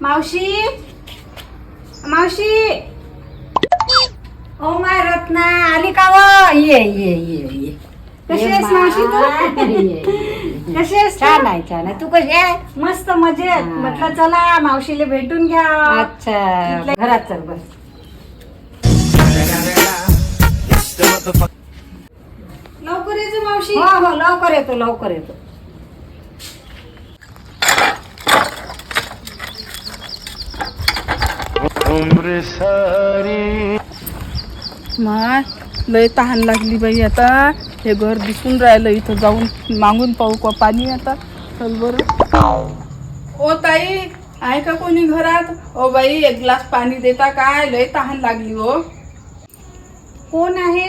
मावशी मावशी oh my Ratna आली का व ये ये ये ये कशी आहेस मावशी तू कशी आहेस तू? छान आहे छान आहे. तू कशी आहे? मस्त मजेत. म्हटलं चला मावशीला भेटून घ्या. अच्छा घरात चल बस. लवकर येतो मावशी. हो हो लवकर येतो लवकर येतो. माय लय तहान लागली बाई. आता हे घर दिसून राहिलं. इथं जाऊन मागून पाहू का पाणी. आता चल बरं. ओ ताई आहे का कोणी घरात? ओ बाई एक ग्लास पाणी देता काय? लय तहान लागली हो. कोण आहे?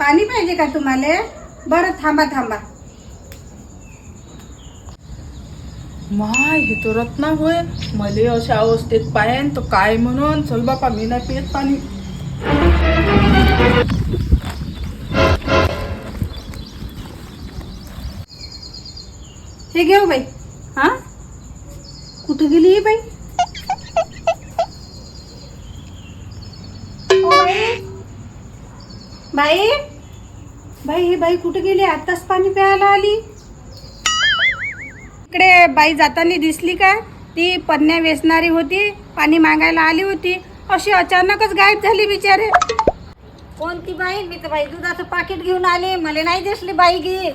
पाणी पाहिजे का तुम्हाला? बरं थांबा थांबा. माय हे तो रत्ना होय. मले अशा अवस्थेत पायन तर काय म्हणून. चल बापा मी नाही पित पाणी. हे घेऊ बाई. हा कुठे गेली ही बाई? ओ बाई बाई बाई ही बाई कुठे गेली? आताच पाणी प्यायला आली. इकडे बाई जाताना दिसली का? ती पन्न्या वेचणारी होती. पाणी मागायला आली होती. अशी अचानकच गायब झाली बिचारे. कोणती बाई? मी तर बाई दुधाचं पाकिट घेऊन आले. मला नाही दिसली बाई गी.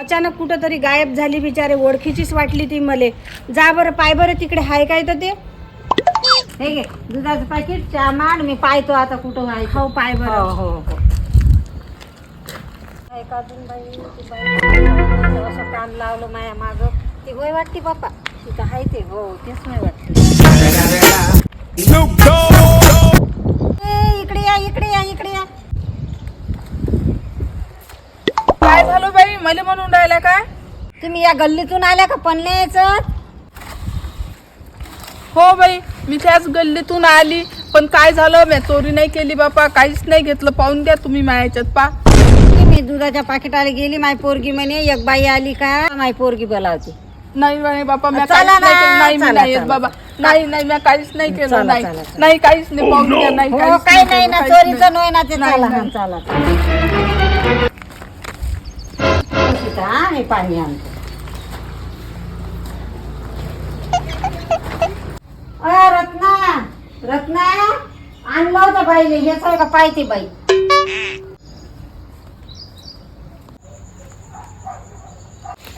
अचानक कुठं तरी गायब झाली बिचारे. ओळखीचीच वाटली ती मले. जा बरं पाय बरं तिकडे हाय काय तर ते. हे घे दुधाचं पाकिट चहा मांड. मी पाहतो आता कुठं आहे. हो पाय हो बरं. हो हो. एका अजून बाई ती बाई असं कान लावलं माया माग. ती होय वाटते बाप्पा. तिथं आहे ते. हो तेच नाही वाटते. इकडे या इकडे या इकडे या. काय झालं बाई? मला म्हणून राहिला काय? तुम्ही या गल्लीतून आल्या का पन्न्याचं? हो बाई मी त्याच गल्लीतून आली. पण काय झालं? मी चोरी नाही केली बापा. काहीच नाही घेतलं. पाहून द्या तुम्ही माझ्याच्यात पा. मी दुधाच्या पाकिटाला गेली. माय पोरगी म्हणे एक बाई आली का? माय पोरगी बोलावती. नाही नाही बापा मी चला काहीच नाही ना, केलं. नाही मी चला, नाही येत चला. बाबा. नाही नाही मी काहीच नाही चला, केलं. नाही चला, चला. नाही काहीच नाही. पाहून द्या. नाही हो काहीच काही नाही केलं, ना. काहीच चोरीचं नाही ना ते. नाही, चला नाही. चला हा मी पाणी आणतो. रत्ना रत्ना आणलं होतं बाईले. हेच आहे का? पाहिजे बाई.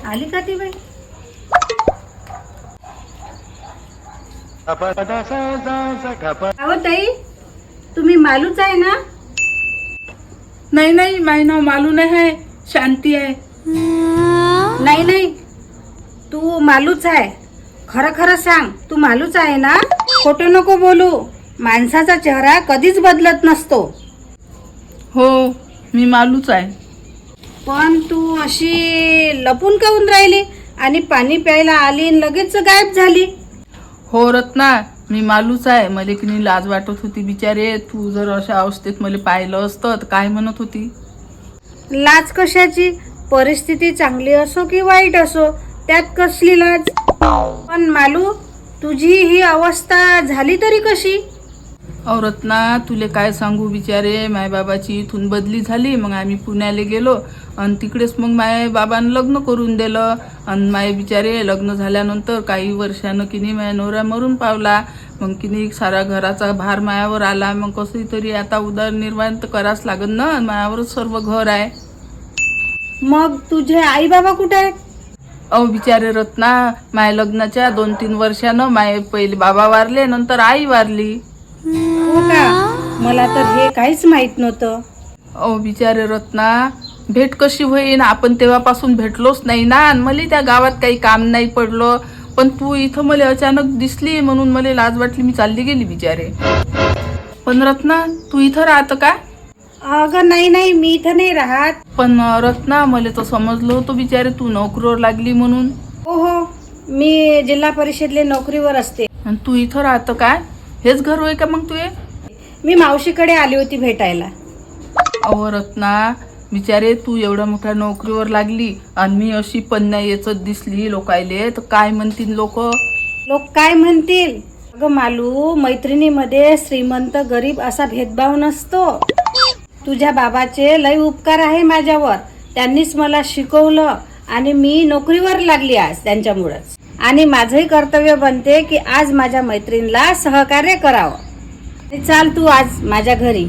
आली का ती बाई? अहो ताई तुम्ही मालूच आहे ना? नाही नाही माझं नाव मालू नाही आहे. शांती आहे. नाही नाही तू मालूच आहे. खरं खरं सांग तू मालूच आहे ना? खोटं नको बोलू. माणसाचा चेहरा कधीच बदलत नसतो. हो मी मालूच आहे. पण तू अशी लपून काऊन राहिली आणि पाणी प्यायला आली आणि लगेच गायब झाली? हो रत्ना मी मालूच आहे. मला की नाही लाज वाटत होती बिचारे. तू जर अशा अवस्थेत मला पाहिलं असतं तर काय म्हणत होती? लाज कशाची? परिस्थिती चांगली असो की वाईट असो त्यात कसली लाज? पण मालू तुझी ही अवस्था झाली तरी कशी? अहो रत्ना तुले काय सांगू बिचारे. मायबाबाची इथून बदली झाली. मग आम्ही पुण्याला गेलो आणि तिकडेच मग माय बाबानं लग्न करून दिलं. आणि माय बिचारे लग्न झाल्यानंतर काही वर्षानं की नाही माया नवरा मरून पावला. मग की नाही सारा घराचा भार मायावर आला. मग कसं तरी आता उदरनिर्वाह तर करावंच लागेल ना. मायावरच सर्व घर आहे. मग तुझे आई बाबा कुठे आहेत? अहो बिचारे रत्ना माय लग्नाच्या 2-3 वर्षानं माय पहिले बाबा वारले. नंतर आई वारली. हो का? मला तर हे काहीच माहित नव्हतं. अहो बिचारे रत्ना भेट कशी होईन? आपण तेव्हापासून भेटलोच नाही ना. आणि मला त्या गावात काही काम नाही पडलं. पण तू इथं मला अचानक दिसली म्हणून मला लाज वाटली. मी चालली गेली बिचारे. पण रत्ना तू इथं राहतं का? अगं नाही नाही मी इथं नाही राहत. पण रत्ना मला तर समजलं होतं बिचारे तू नोकरीवर लागली म्हणून. हो हो मी जिल्हा परिषदले नोकरीवर असते. आणि तू इथं राहतं काय? हेच घर होय का मग तुझे? मी मावशीकडे आली होती भेटायला. अहो रत्ना बिचारे तू एवढ्या मोठ्या नोकरीवर लागली आणि मी अशी पन्न्या येचत दिसली लोकायले तर काय म्हणतील लोक? लोक काय म्हणतील? अगं मालू, मैत्रिणीमध्ये श्रीमंत गरीब असा भेदभाव नसतो. तुझ्या बाबाचे लय उपकार आहे माझ्यावर. त्यांनीच मला शिकवलं आणि मी नोकरीवर लागली आज त्यांच्यामुळेच. आणि माझंही कर्तव्य बनते की आज माझ्या मैत्रिणीला सहकार्य करावं. चाल तू आज माझ्या घरी.